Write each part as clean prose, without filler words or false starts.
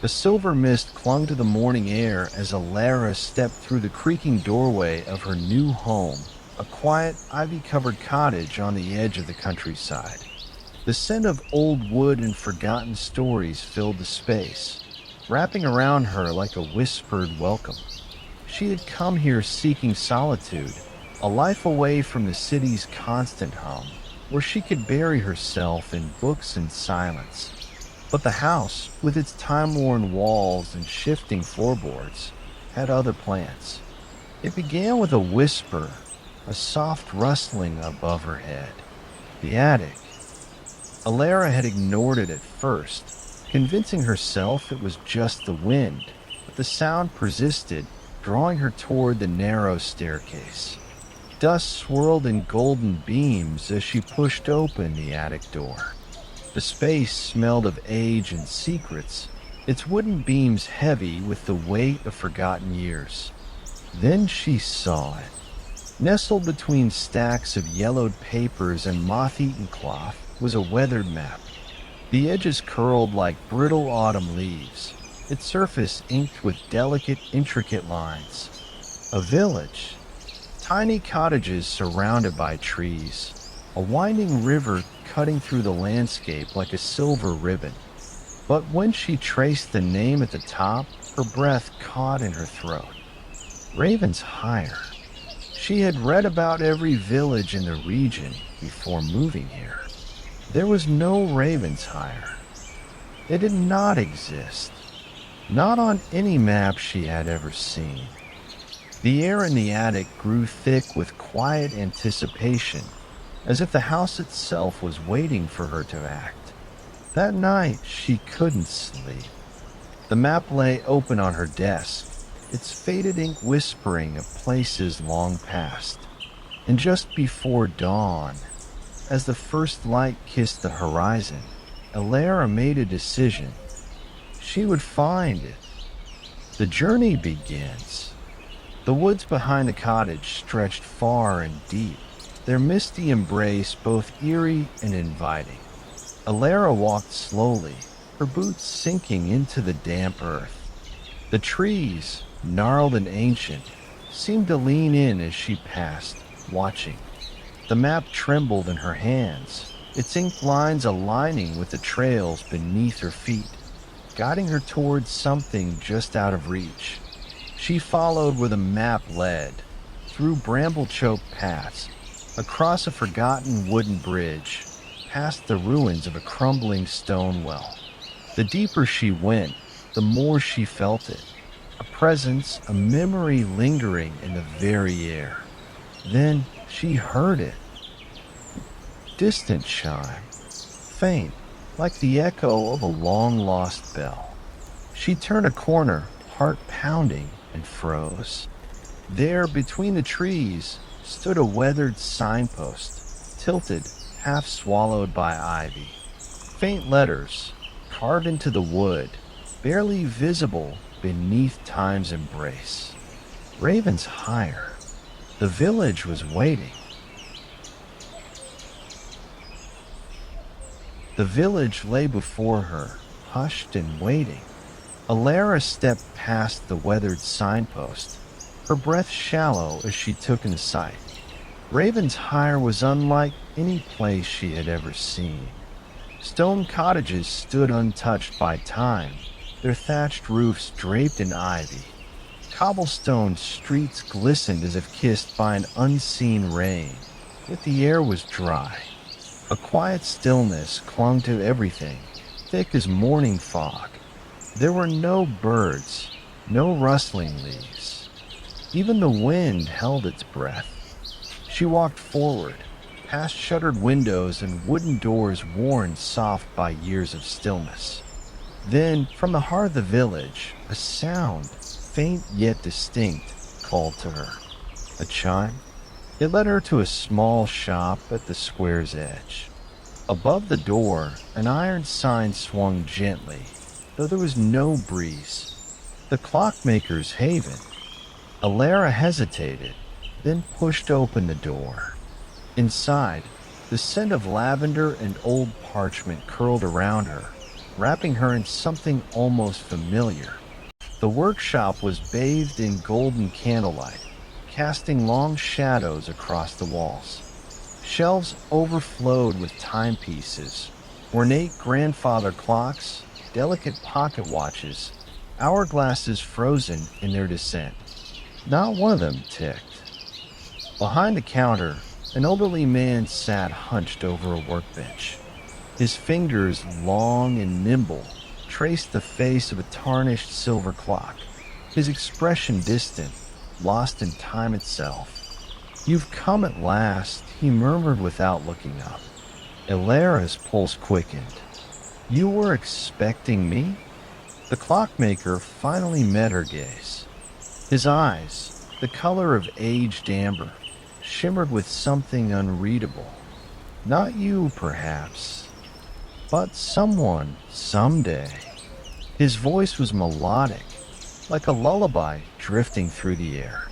The silver mist clung to the morning air as Alara stepped through the creaking doorway of her new home, a quiet, ivy-covered cottage on the edge of the countryside. The scent of old wood and forgotten stories filled the space, wrapping around her like a whispered welcome. She had come here seeking solitude, a life away from the city's constant hum, where she could bury herself in books and silence. But the house, with its time-worn walls and shifting floorboards, had other plans. It began with a whisper, a soft rustling above her head. The attic. Alara had ignored it at first, convincing herself it was just the wind, but the sound persisted, drawing her toward the narrow staircase. Dust swirled in golden beams as she pushed open the attic door. The space smelled of age and secrets, its wooden beams heavy with the weight of forgotten years. Then she saw it. Nestled between stacks of yellowed papers and moth-eaten cloth was a weathered map. The edges curled like brittle autumn leaves, its surface inked with delicate, intricate lines. A village. Tiny cottages surrounded by trees. A winding river cutting through the landscape like a silver ribbon. But when she traced the name at the top, her breath caught in her throat. Ravensheim. She had read about every village in the region before moving here. There was no Ravensheim. It did not exist. Not on any map she had ever seen. The air in the attic grew thick with quiet anticipation, as if the house itself was waiting for her to act. That night, she couldn't sleep. The map lay open on her desk, its faded ink whispering of places long past. And just before dawn, as the first light kissed the horizon, Alara made a decision. She would find it. The journey begins. The woods behind the cottage stretched far and deep, their misty embrace both eerie and inviting. Alara walked slowly, her boots sinking into the damp earth. The trees, gnarled and ancient, seemed to lean in as she passed, watching. The map trembled in her hands, its inked lines aligning with the trails beneath her feet, guiding her towards something just out of reach. She followed where the map led, through bramble-choked paths, across a forgotten wooden bridge, past the ruins of a crumbling stone well. The deeper she went, the more she felt it, a presence, a memory lingering in the very air. Then she heard it. Distant chime, faint, like the echo of a long-lost bell. She turned a corner, heart pounding, and froze. There, between the trees, stood a weathered signpost, tilted, half swallowed by ivy. Faint letters, carved into the wood, barely visible beneath time's embrace. Ravensheim. The village was waiting. The village lay before her, hushed and waiting. Alara stepped past the weathered signpost, her breath shallow as she took in sight. Ravensheim was unlike any place she had ever seen. Stone cottages stood untouched by time, their thatched roofs draped in ivy. Cobblestone streets glistened as if kissed by an unseen rain, yet the air was dry. A quiet stillness clung to everything, thick as morning fog. There were no birds, no rustling leaves. Even the wind held its breath. She walked forward, past shuttered windows and wooden doors worn soft by years of stillness. Then, from the heart of the village, a sound, faint yet distinct, called to her. A chime? It led her to a small shop at the square's edge. Above the door, an iron sign swung gently, though there was no breeze. The clockmaker's haven. Alara hesitated, then pushed open the door. Inside, the scent of lavender and old parchment curled around her, wrapping her in something almost familiar. The workshop was bathed in golden candlelight, casting long shadows across the walls. Shelves overflowed with timepieces, ornate grandfather clocks, delicate pocket watches, hourglasses frozen in their descent. Not one of them ticked. Behind the counter, an elderly man sat hunched over a workbench. His fingers, long and nimble, traced the face of a tarnished silver clock, his expression distant, lost in time itself. "You've come at last," he murmured without looking up. Elara's pulse quickened. "You were expecting me?" The clockmaker finally met her gaze. His eyes, the color of aged amber, shimmered with something unreadable. "Not you, perhaps, but someone, someday." His voice was melodic, like a lullaby drifting through the air.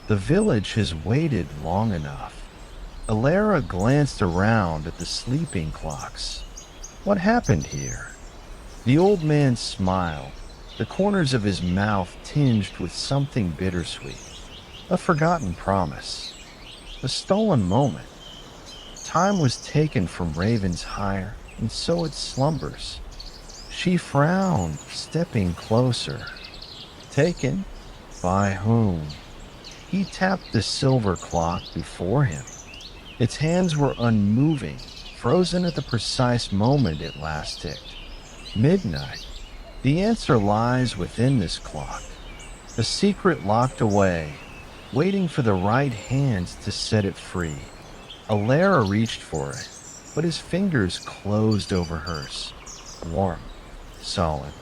"The village has waited long enough." Elara glanced around at the sleeping clocks. What happened here? The old man smiled, the corners of his mouth tinged with something bittersweet. A forgotten promise. A stolen moment. Time was taken from Raven's hire, and so it slumbers. She frowned, stepping closer. Taken? By whom? He tapped the silver clock before him. Its hands were unmoving, frozen at the precise moment it last ticked. Midnight. The answer lies within this clock. A secret locked away, waiting for the right hands to set it free. Elara reached for it, but his fingers closed over hers. Warm, solid.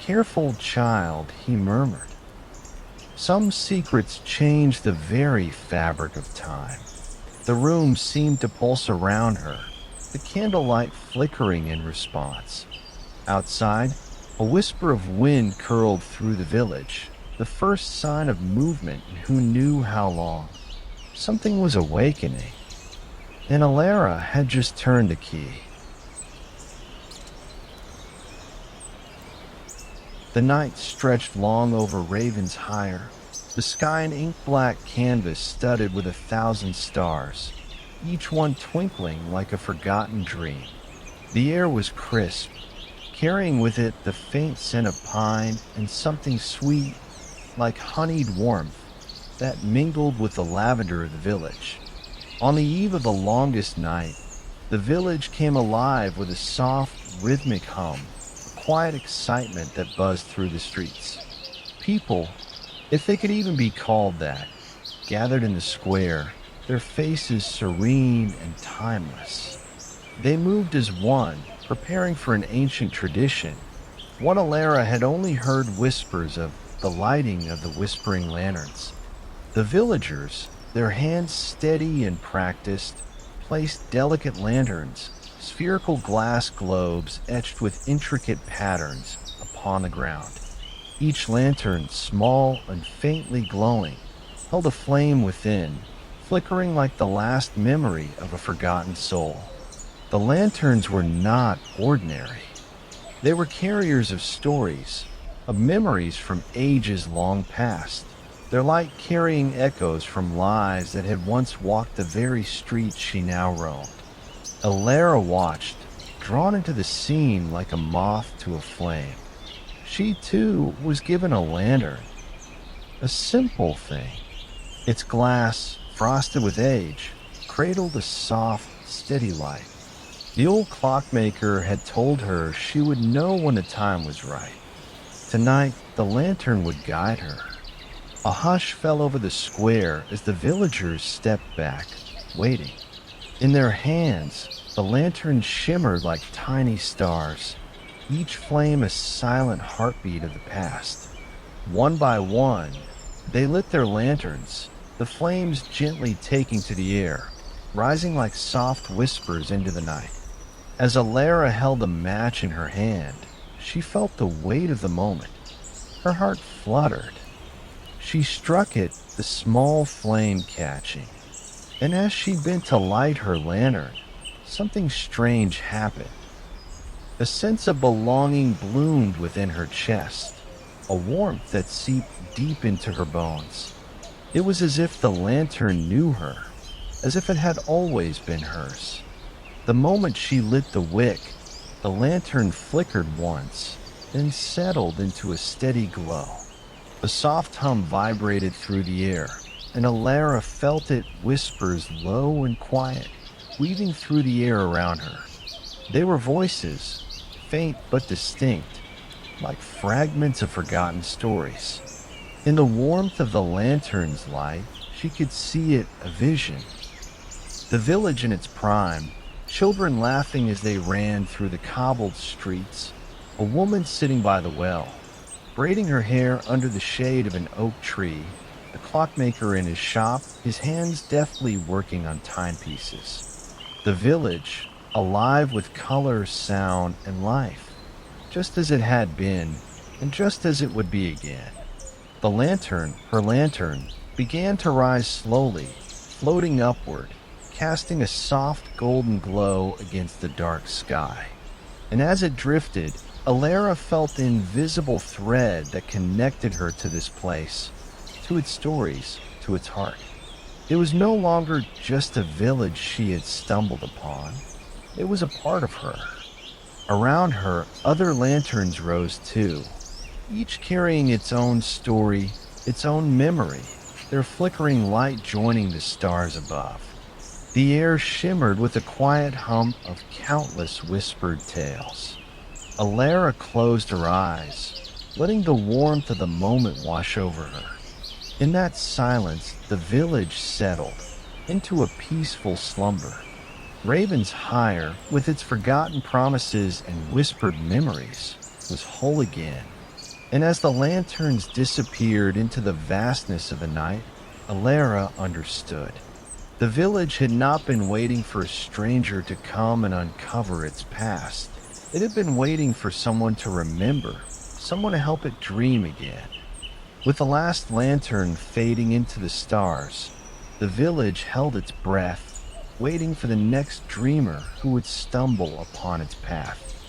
"Careful, child," he murmured. Some secrets change the very fabric of time. The room seemed to pulse around her, the candlelight flickering in response. Outside, a whisper of wind curled through the village, the first sign of movement in who knew how long. Something was awakening, and Elara had just turned the key. The night stretched long over Raven's hire, the sky an ink-black canvas studded with 1,000 stars, each one twinkling like a forgotten dream. The air was crisp, carrying with it the faint scent of pine and something sweet, like honeyed warmth, that mingled with the lavender of the village. On the eve of the longest night, the village came alive with a soft, rhythmic hum, a quiet excitement that buzzed through the streets. People, if they could even be called that, gathered in the square, their faces serene and timeless. They moved as one, preparing for an ancient tradition. One Elara had only heard whispers of the lighting of the whispering lanterns. The villagers, their hands steady and practiced, placed delicate lanterns, spherical glass globes etched with intricate patterns, upon the ground. Each lantern, small and faintly glowing, held a flame within, flickering like the last memory of a forgotten soul. The lanterns were not ordinary. They were carriers of stories, of memories from ages long past, their light carrying echoes from lives that had once walked the very streets she now roamed. Elara watched, drawn into the scene like a moth to a flame. She, too, was given a lantern. A simple thing. Its glass, frosted with age, cradled a soft, steady light. The old clockmaker had told her she would know when the time was right. Tonight, the lantern would guide her. A hush fell over the square as the villagers stepped back, waiting. In their hands, the lanterns shimmered like tiny stars, each flame a silent heartbeat of the past. One by one, they lit their lanterns, the flames gently taking to the air, rising like soft whispers into the night. As Elara held a match in her hand, she felt the weight of the moment. Her heart fluttered. She struck it, the small flame catching. And as she bent to light her lantern, something strange happened. A sense of belonging bloomed within her chest, a warmth that seeped deep into her bones. It was as if the lantern knew her, as if it had always been hers. The moment she lit the wick, the lantern flickered once, then settled into a steady glow. A soft hum vibrated through the air, and Alara felt it whispers low and quiet, weaving through the air around her. They were voices, faint but distinct, like fragments of forgotten stories. In the warmth of the lantern's light, she could see it, a vision. The village in its prime, children laughing as they ran through the cobbled streets, a woman sitting by the well, braiding her hair under the shade of an oak tree, the clockmaker in his shop, his hands deftly working on timepieces. The village, alive with color, sound, and life, just as it had been, and just as it would be again. The lantern, her lantern, began to rise slowly, floating upward, casting a soft golden glow against the dark sky. And as it drifted, Alara felt the invisible thread that connected her to this place, to its stories, to its heart. It was no longer just a village she had stumbled upon. It was a part of her. Around her, other lanterns rose too, each carrying its own story, its own memory, their flickering light joining the stars above. The air shimmered with the quiet hum of countless whispered tales. Alara closed her eyes, letting the warmth of the moment wash over her. In that silence, the village settled into a peaceful slumber. Ravens Higher, with its forgotten promises and whispered memories, was whole again. And as the lanterns disappeared into the vastness of the night, Alara understood. The village had not been waiting for a stranger to come and uncover its past. It had been waiting for someone to remember, someone to help it dream again. With the last lantern fading into the stars, the village held its breath, waiting for the next dreamer who would stumble upon its path.